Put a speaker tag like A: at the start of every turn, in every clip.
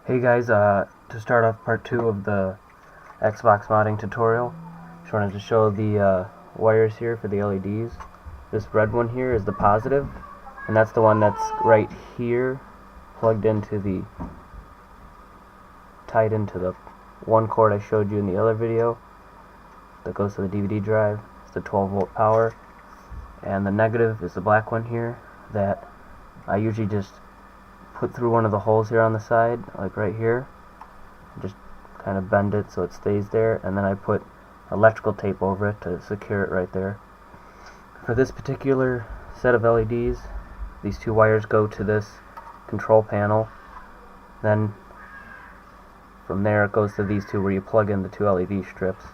A: Hey guys, to start off part 2 of the Xbox modding tutorial, just wanted to show the wires here for the LEDs. This red one here is the positive, and that's the one that's right here, plugged into the, tied into the one cord I showed you in the other video, that goes to the DVD drive. It's the 12 volt power. And the negative is the black one here, that I usually just put through one of the holes here on the side, like right here. Just kind of bend it so it stays there, and then I put electrical tape over it to secure it right there. For this particular set of LEDs, these two wires go to this control panel. Then from there it goes to these two where you plug in the two LED strips.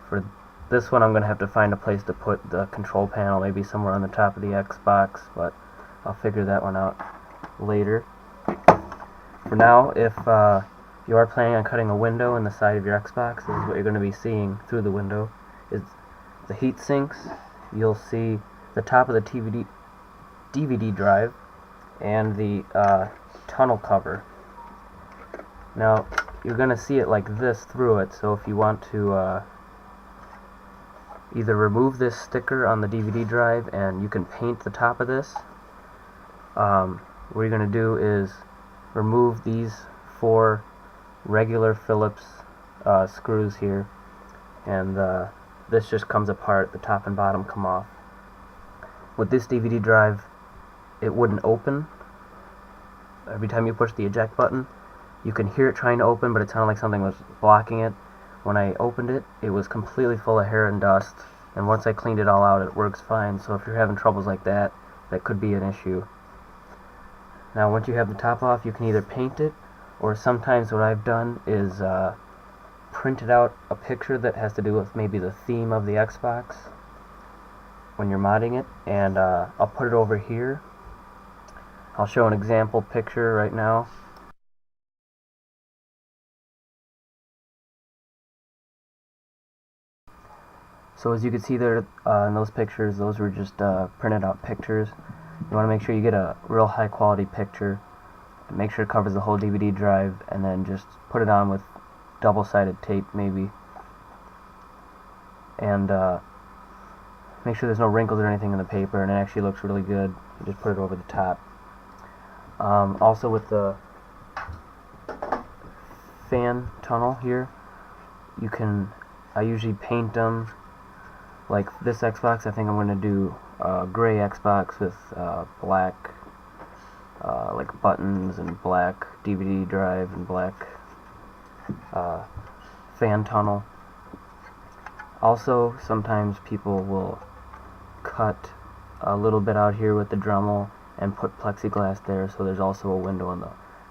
A: For this one I'm going to have to find a place to put the control panel, maybe somewhere on the top of the Xbox, but I'll figure that one out later. For now, if you are planning on cutting a window in the side of your Xbox, this is what you're going to be seeing through the window. Is the heat sinks. You'll see the top of the DVD drive and the tunnel cover. Now you're going to see it like this through it, so if you want to either remove this sticker on the DVD drive and you can paint the top of this, what you're going to do is remove these 4 regular Phillips screws here, and this just comes apart. The top and bottom come off. With this DVD drive, it wouldn't open. Every time you push the eject button, you can hear it trying to open, but it sounded like something was blocking it. When I opened it, it was completely full of hair and dust, and once I cleaned it all out, it works fine. So if you're having troubles like that, that could be an issue. Now once you have the top off, you can either paint it, or sometimes what I've done is printed out a picture that has to do with maybe the theme of the Xbox when you're modding it, and I'll put it over here. I'll show an example picture right now. So as you can see there in those pictures, those were just printed out pictures. You want to make sure you get a real high quality picture. Make sure it covers the whole DVD drive, and then just put it on with double-sided tape maybe. And make sure there's no wrinkles or anything in the paper, and it actually looks really good. You just put it over the top. Also with the fan tunnel here, I usually paint them. Like this Xbox, I think I'm going to do gray Xbox with black like buttons and black DVD drive and black fan tunnel. Also, sometimes people will cut a little bit out here with the Dremel and put plexiglass there, so there's also a window in the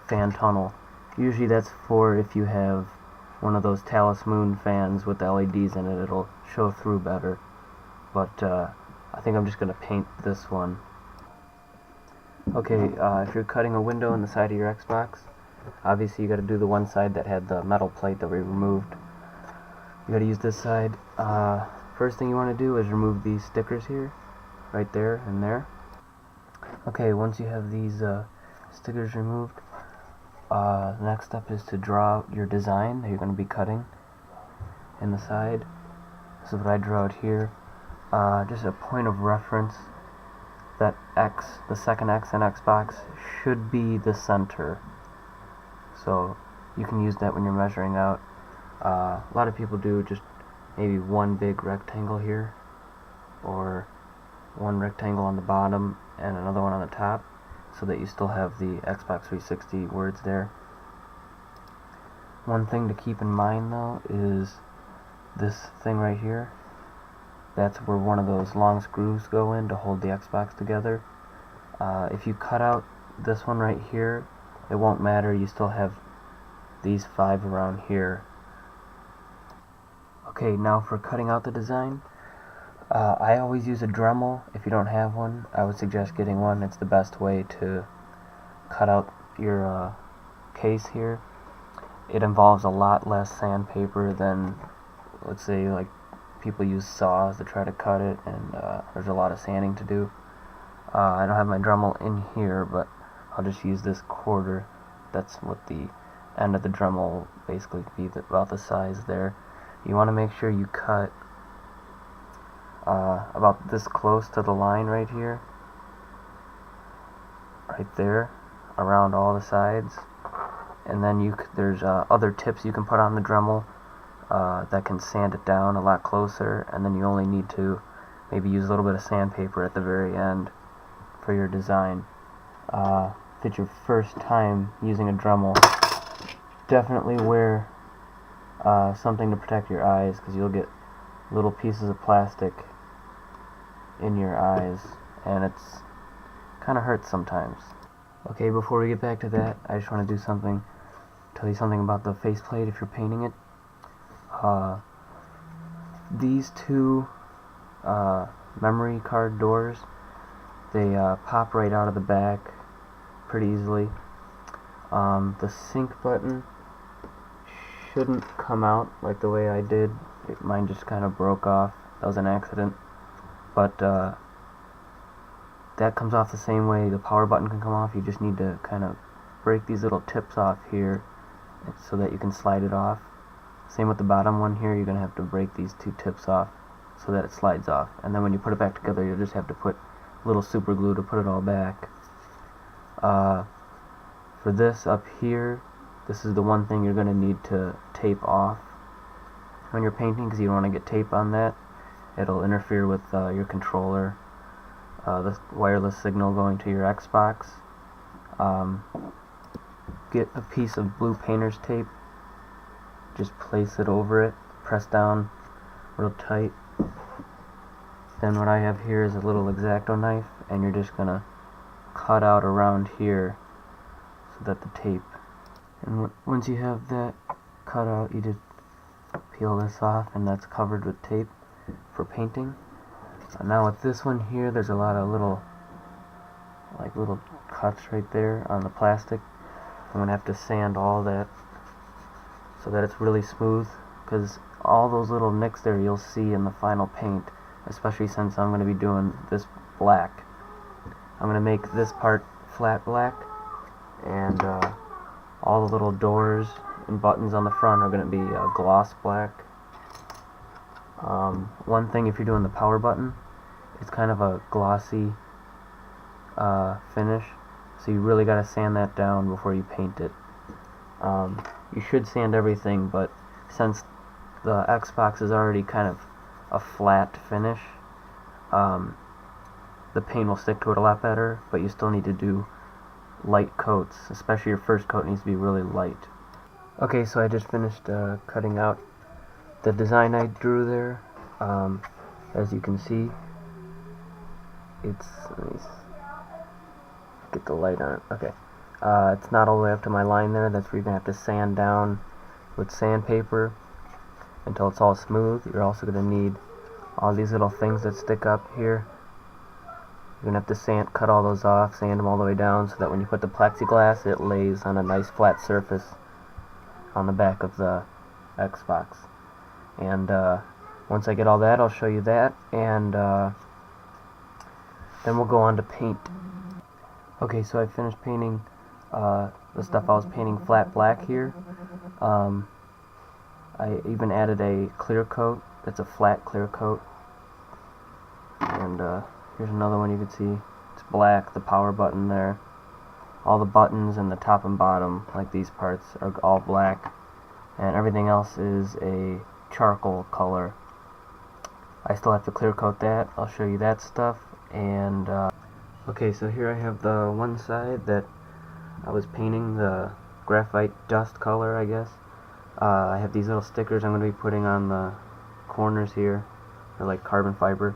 A: fan tunnel. Usually that's for if you have one of those Talus Moon fans with LEDs in it, it'll show through better. But I think I'm just going to paint this one. Okay, if you're cutting a window in the side of your Xbox, obviously you got to do the one side that had the metal plate that we removed. You got to use this side. First thing you want to do is remove these stickers here, right there and there. Okay, once you have these stickers removed, the next step is to draw out your design that you're going to be cutting in the side. This is what I drew out here. Just a point of reference, that X, the second X in Xbox, should be the center. So you can use that when you're measuring out. A lot of people do just maybe one big rectangle here, or one rectangle on the bottom and another one on the top, so that you still have the Xbox 360 words there. One thing to keep in mind though is this thing right here. That's where one of those long screws go in to hold the Xbox together. If you cut out this one right here, it won't matter. You still have these 5 around here. Okay, now for cutting out the design, I always use a Dremel. If you don't have one, I would suggest getting one. It's the best way to cut out your case here. It involves a lot less sandpaper than, let's say, like people use saws to try to cut it, and there's a lot of sanding to do. I don't have my Dremel in here, but I'll just use this quarter. That's what the end of the Dremel will basically be about the size there. You want to make sure you cut about this close to the line right here, right there, around all the sides. And then there's other tips you can put on the Dremel that can sand it down a lot closer, and then you only need to maybe use a little bit of sandpaper at the very end for your design. If it's your first time using a Dremel, definitely wear something to protect your eyes, because you'll get little pieces of plastic in your eyes, and it's kind of hurts sometimes. Okay, before we get back to that, I just want to tell you something about the faceplate if you're painting it. These two memory card doors, they pop right out of the back pretty easily. The sync button shouldn't come out like the way I did. Mine just kind of broke off. That was an accident. But that comes off the same way the power button can come off. You just need to kind of break these little tips off here so that you can slide it off. Same with the bottom one here. You're going to have to break these two tips off so that it slides off. And then when you put it back together, you'll just have to put a little super glue to put it all back. For this up here, this is the one thing you're going to need to tape off when you're painting, because you don't want to get tape on that. It'll interfere with your controller, the wireless signal going to your Xbox. Get a piece of blue painter's tape, just place it over it, press down real tight. Then what I have here is a little X-Acto knife, and you're just gonna cut out around here so that the tape, and once you have that cut out, you just peel this off, and that's covered with tape for painting. Now with this one here, there's a lot of little cuts right there on the plastic. I'm gonna have to sand all that so that it's really smooth, because all those little nicks there you'll see in the final paint, especially since I'm gonna be doing this black. I'm gonna make this part flat black, and all the little doors and buttons on the front are gonna be gloss black. One thing, if you're doing the power button, it's kind of a glossy finish, so you really got to sand that down before you paint it. You should sand everything, but since the Xbox is already kind of a flat finish, the paint will stick to it a lot better, but you still need to do light coats, especially your first coat needs to be really light. Okay, so I just finished cutting out the design I drew there. As you can see, let me get the light on it. Okay, it's not all the way up to my line there. That's where you're gonna have to sand down with sandpaper until it's all smooth. You're also gonna need all these little things that stick up here. You're gonna have to cut all those off, sand them all the way down, so that when you put the plexiglass, it lays on a nice flat surface on the back of the Xbox. And once I get all that, I'll show you that, and then we'll go on to paint. Okay, so I finished painting the stuff I was painting flat black here. I even added a clear coat. That's a flat clear coat. And here's another one you can see. It's black, the power button there. All the buttons and the top and bottom, like these parts, are all black. And everything else is a charcoal color. I still have to clear coat that. I'll show you that stuff. And okay, so here I have the one side that I was painting, the graphite dust color, I guess. I have these little stickers I'm going to be putting on the corners here. They're like carbon fiber.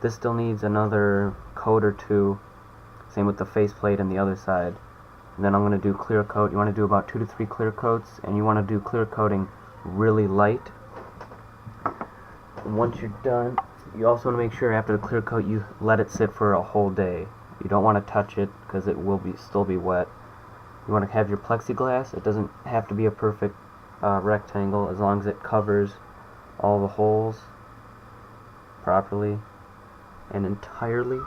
A: This still needs another coat or two. Same with the faceplate and the other side. And then I'm going to do clear coat. You want to do about 2 to 3 clear coats, and you want to do clear coating really light. And once you're done, you also want to make sure after the clear coat you let it sit for a whole day. You don't want to touch it because it will still be wet. You want to have your plexiglass. It doesn't have to be a perfect rectangle, as long as it covers all the holes properly and entirely.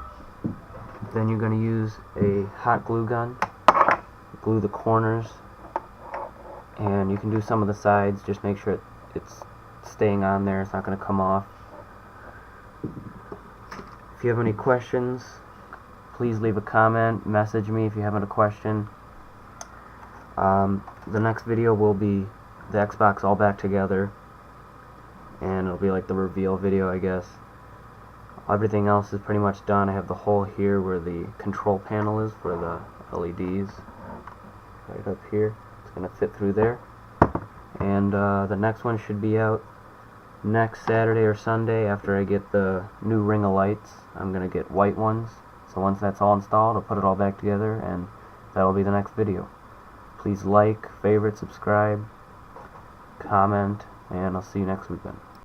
A: Then you're going to use a hot glue gun, glue the corners and you can do some of the sides. Just make sure it's staying on there, it's not going to come off. If you have any questions, please leave a comment, message me if you have a question. The next video will be the Xbox all back together, and it'll be like the reveal video, I guess. Everything else is pretty much done. I have the hole here where the control panel is for the LEDs, right up here. It's going to fit through there. And the next one should be out next Saturday or Sunday after I get the new ring of lights. I'm going to get white ones. So once that's all installed, I'll put it all back together, and that'll be the next video. Please like, favorite, subscribe, comment, and I'll see you next weekend.